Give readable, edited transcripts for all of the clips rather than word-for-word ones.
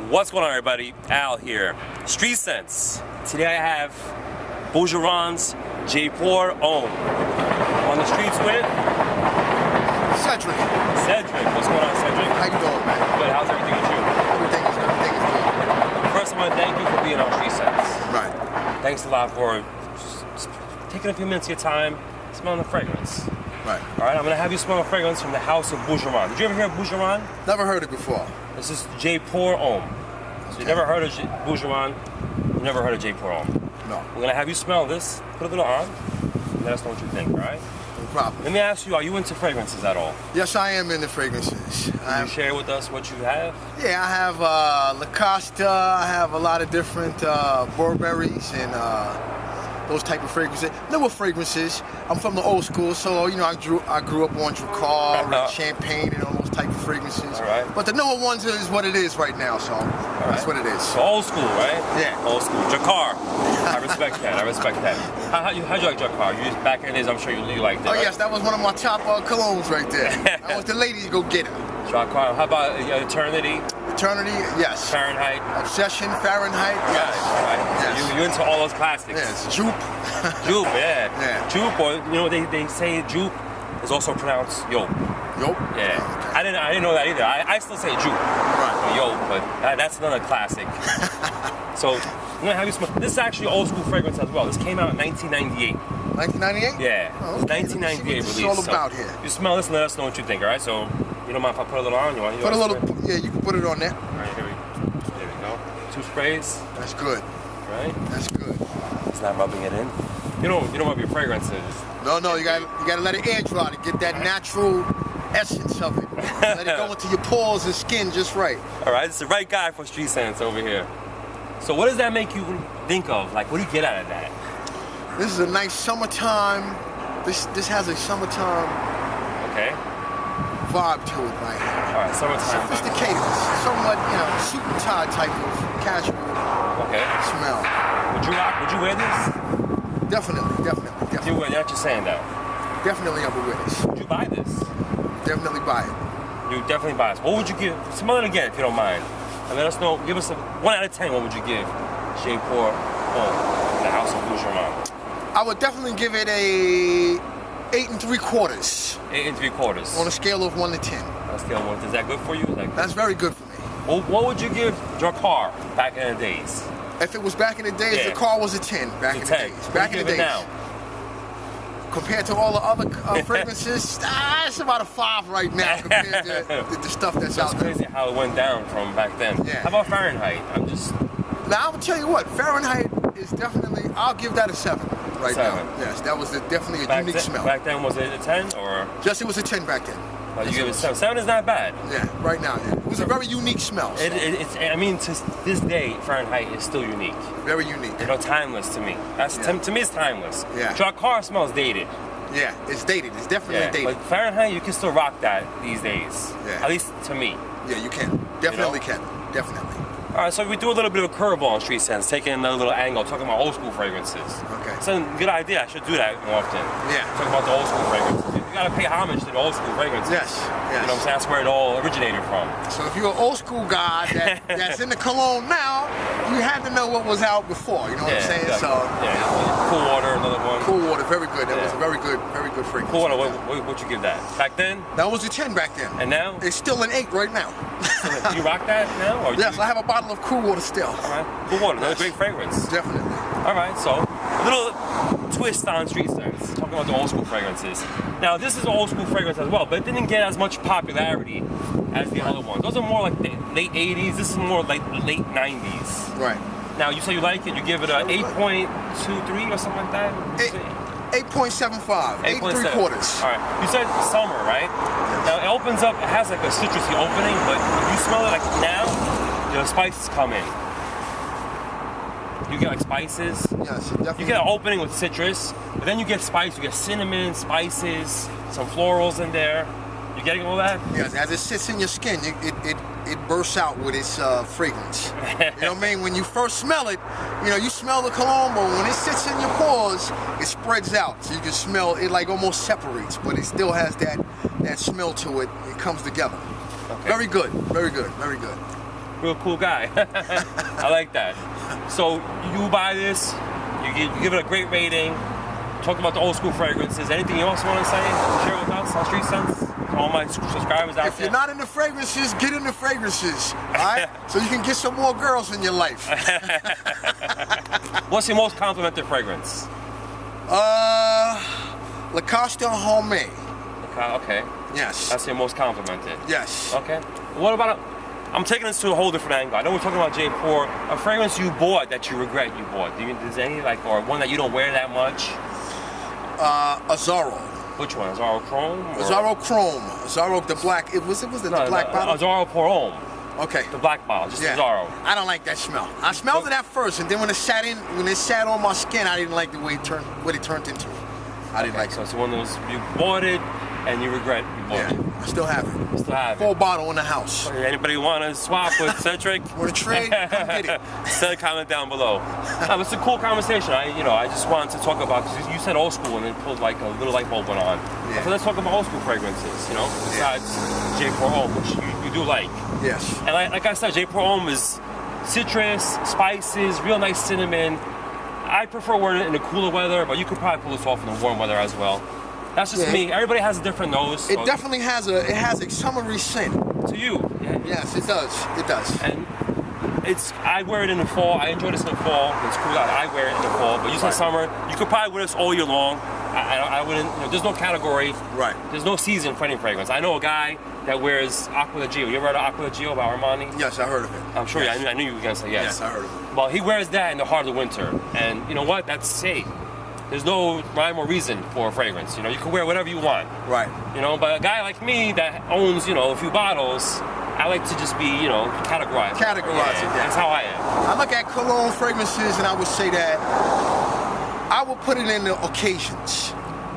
What's going on, everybody? Al here. Street Sense. Today I have Boucheron Jaipur Homme. On the streets with Cedric. Cedric. What's going on, Cedric? How you doing, man? Good. How's everything with you? Everything is good. First, I want to thank you for being on Street Sense. Right. Thanks a lot for taking a few minutes of your time, smelling the fragrance. Right. All right, I'm going to have you smell a fragrance from the house of Boucheron. Did you ever hear of Boucheron? Never heard it before. This is Jaipur Homme. So you never heard of Boucheron, you never heard of Jaipur Homme. No. We're going to have you smell this, put a little on, and let us know what you think, all right? No problem. Let me ask you, are you into fragrances at all? Yes, I am into fragrances. Can you share with us what you have? Yeah, I have La Costa, I have a lot of different Burberrys and those type of fragrances. Newer fragrances. I'm from the old school, so you know I grew up on Dracar and Champagne and all those type of fragrances. All right. But the newer ones is what it is right now, so that's what it is. So old school, right? Yeah. Old school. Dracar. I respect that. I respect that. How'd you like Dracar? You just back in the days, I'm sure you liked it. Oh right? yes, that was one of my top colognes right there. I want the ladies to go get it. Dracar. How about Eternity? Eternity, yes. Fahrenheit. Obsession, Fahrenheit, yes. All right. Yes. So you're into all those classics. Yes. Jupe. Jupe, yeah. Yeah. Jupe, or you know they say Jupe is also pronounced Yo. Yo. Yeah. Okay. I didn't know that either. I still say Jupe. Right. Or Yo, but that's another classic. So I'm gonna have you smell. This is actually an old school fragrance as well. This came out in 1998. 1998? Yeah. Oh, okay. 1998 release. It's all about here. You smell this and let us know what you think. All right. So you don't mind if I put a little on? You want? Put a little. Yeah, you can put it on there. All right. There we go. 2 sprays. That's good. Right. That's good. It's not rubbing it in. You don't rub your fragrances. No, you gotta let it air dry to get that natural essence of it. Let it go into your pores and skin just right. All right, it's the right guy for Street Sense over here. So what does that make you think of? Like, what do you get out of that? This is a nice summertime. This has a summertime vibe to it right here. All right, summertime. Sophisticated, somewhat, suit and tie type of casual smell. Would you wear this? Definitely. You're not just saying that. Definitely I would wear this. Would you buy this? Definitely buy it. You definitely buy this. What would you give? Smell it again if you don't mind. And let us know, give us a 1 out of 10, what would you give Jaipur Homme, the house of Boucheron? I would definitely give it a 8 3/4. 8 3/4. On a scale of 1 to 10. On a scale of 1, is that good for you? That's very good for me. Well, what would you give Dracar back in the days? If it was back in the days, the car was a 10 back in the days. Back in the days. Now? Compared to all the other fragrances, it's about a 5 right now compared to the stuff that's out there. It's crazy how it went down from back then. Yeah. How about Fahrenheit? Now, I will tell you what, Fahrenheit is definitely, I'll give that a 7 right 7. now. Yes, that was definitely a unique smell. Back then, was it a 10 or? Just, it was a 10 back then. Well, you give it 7. 7 is not bad. Yeah, right now, yeah. It was a very unique smell. So. I mean, to this day, Fahrenheit is still unique. Very unique. Timeless to me. To me, it's timeless. Yeah. Dracar smells dated. Yeah, it's dated. It's definitely dated. But Fahrenheit, you can still rock that these days. Yeah. At least to me. Yeah, you can. Definitely can. Definitely. All right, so we do a little bit of a curveball on Street Sense, taking another little angle, talking about old school fragrances. Okay. It's a good idea. I should do that more often. Yeah. Talk about the old school fragrances. You gotta pay homage to the old school fragrances. Yes. You know what I'm saying? That's where it all originated from. So if you're an old school guy that's in the cologne now, you had to know what was out before. You know what I'm saying? Exactly. So Cool Water, another one. Cool Water, very good. That was a very good fragrance. Cool Water. What'd you give that? Back then? That was a 10 back then. And now? It's still an 8 right now. Do you rock that now? Or yes, I have a bottle of Cool Water still. All right. Cool Water, another great fragrance. Definitely. All right, so a little twist on Street Sense, talking about the old school fragrances. Now, this is an old school fragrance as well, but it didn't get as much popularity as the other ones. Those are more like the late 80s. This is more like late 90s. Right. Now, you say you like it. You give it a 8.23 or something like that? 8.75. 8 3/4. All right. You said summer, right? Yes. Now, it opens up. It has like a citrusy opening, but if you smell it like now, the spices come in. You get like spices. Yes, definitely. You get an opening with citrus, but then you get spice. You get cinnamon, spices, some florals in there. You getting all that? Yes, as it sits in your skin, it bursts out with its fragrance. You know what I mean? When you first smell it, you smell the cologne, but when it sits in your pores, it spreads out. So you can smell it, like almost separates, but it still has that smell to it. It comes together. Okay. Very good, very good, very good. real cool guy. I like that. So you buy this, you give it a great rating. Talk about the old school fragrances. Anything else you want to say? Share with us on Street Sense. All my subscribers out there. If you're not into fragrances, get into fragrances. All right? So you can get some more girls in your life. What's your most complimented fragrance? Boucheron Homme. Okay. Yes. That's your most complimented. Yes. Okay. What about? I'm taking this to a whole different angle. I know we're talking about Jaipur. A fragrance you bought that you regret you bought. Is there any or one that you don't wear that much? Azaro. Which one? Azaro Chrome? Azaro Chrome. Azaro the black. It was the black bottle. Azaro Pour Homme. Okay. The black bottle, just Azaro. I don't like that smell. I smelled it at first, and then when it sat on my skin, I didn't like the way it turned into. I didn't like it. So it's one of those you bought it and you regret you bought it. I still have it. Still have it. Full bottle in the house. Anybody want to swap with Cedric? Want to trade? Come get it. Send a comment down below. No, it's a cool conversation. I just wanted to talk about, because you said old school and it pulled like a little light bulb went on. Yeah. So let's talk about old school fragrances, besides Jaipur Homme, which you do like. Yes. And like I said, Jaipur Homme is citrus, spices, real nice cinnamon. I prefer wearing it in the cooler weather, but you could probably pull this off in the warm weather as well. That's just me. Everybody has a different nose. It definitely has a summery scent. To you. Yeah. Yes, it does. It does. And I wear it in the fall. I enjoy this in the fall. It's cool out. I wear it in the fall. But you said summer, you could probably wear this all year long. I wouldn't, there's no category. Right. There's no season for any fragrance. I know a guy that wears Acqua di Gio. You ever heard of Acqua di Gio by Armani? Yes, I heard of it. I'm sure. I knew you were going to say yes. Yes, I heard of it. Well, he wears that in the heart of the winter. And you know what? That's safe. There's no rhyme or reason for a fragrance. You can wear whatever you want. Right. But a guy like me that owns, a few bottles, I like to just be, categorized. Categorize it. That's how I am. I look at cologne fragrances, and I would say that I would put it in the occasions.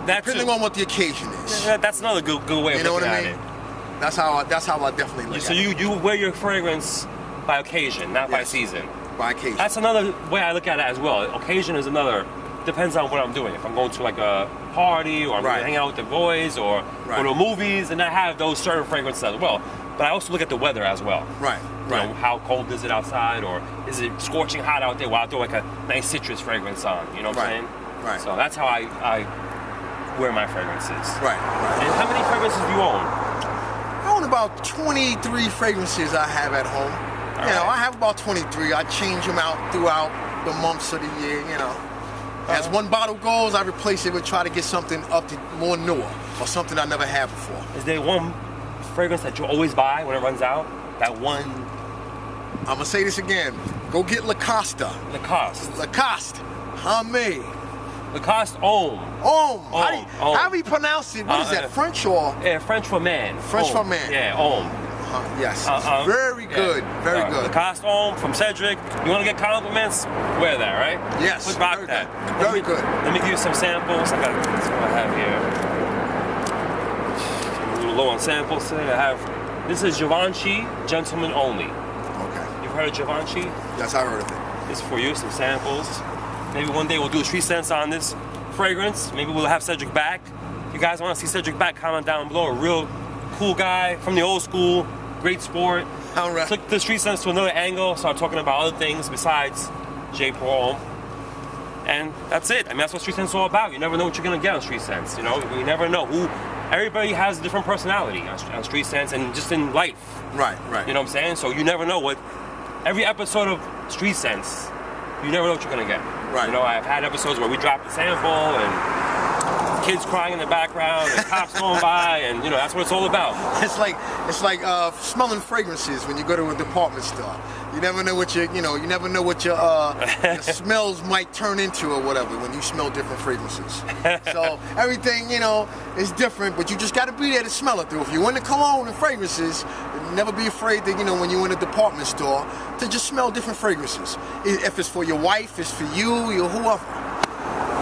Depending on what the occasion is. Yeah, that's another good way of looking at it. That's how I definitely look at it. So you wear your fragrance by occasion, not by season. By occasion. That's another way I look at it as well. Occasion is another. Depends on what I'm doing. If I'm going to like a party, or I'm going to hang out with the boys, or go to movies, and I have those certain fragrances as well. But I also look at the weather as well. Right. How cold is it outside, or is it scorching hot out there? Well, I'll throw like a nice citrus fragrance on. You know what I'm saying? Right. So that's how I wear my fragrances. Right. And how many fragrances do you own? I own about 23 fragrances I have at home. I have about 23. I change them out throughout the months of the year. As one bottle goes, I replace it with try to get something up to more newer or something I never had before. Is there one fragrance that you always buy when it runs out? That one? I'm gonna say this again. Go get Lacoste. Lacoste. Homme. Lacoste Homme. Homme. How do you pronounce it? What is that? French or? Yeah, French for man. French for man. Yeah, Homme. Yes. Very good. Very good. Lacoste Homme from Cedric. You want to get compliments? Wear that, right? Yes. Let's rock that. Very good. Let me give you some samples. That's what I have here. A little low on samples today. This is Givenchy Gentleman Only. Okay. You've heard of Givenchy? Yes, I heard of it. This is for you, some samples. Maybe one day we'll do a Street Sense on this fragrance. Maybe we'll have Cedric back. If you guys want to see Cedric back, comment down below. A real cool guy from the old school. Great sport. All right. Took the Street Sense to another angle, started talking about other things besides Jaipur Homme. And that's it. That's what Street Sense is all about. You never know what you're going to get on Street Sense. You never know who. Everybody has a different personality on Street Sense and just in life. Right. You know what I'm saying? So you never know what. Every episode of Street Sense, you never know what you're going to get. Right. I've had episodes where we drop the sample and kids crying in the background and cops going by, and that's what it's all about. It's like smelling fragrances when you go to a department store. You never know what your smells might turn into or whatever when you smell different fragrances. So everything is different, but you just got to be there to smell it through. If you're into cologne and fragrances, never be afraid that when you're in a department store to just smell different fragrances. If it's for your wife, it's for you, your whoever.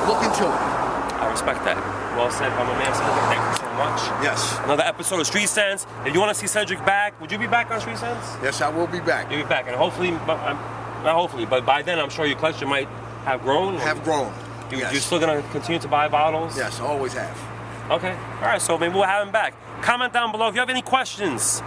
Look into it. I respect that. Well said by my man Cedric. Thank you so much. Yes. Another episode of Street Sense. If you want to see Cedric back, would you be back on Street Sense? Yes, I will be back. You'll be back, and hopefully, not hopefully, but by then I'm sure your collection might have grown. Yes. You're still gonna continue to buy bottles? Yes, I always have. Okay. All right. So maybe we'll have him back. Comment down below if you have any questions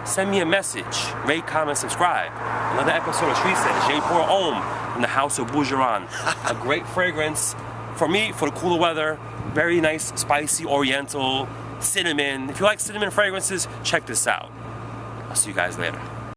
send me a message. Rate, comment, subscribe. Another episode of Street Scents, Jaipur Homme in the house of Boucheron. A great fragrance for me, for the cooler weather. Very nice, spicy, oriental, cinnamon. If you like cinnamon fragrances, check this out. I'll see you guys later.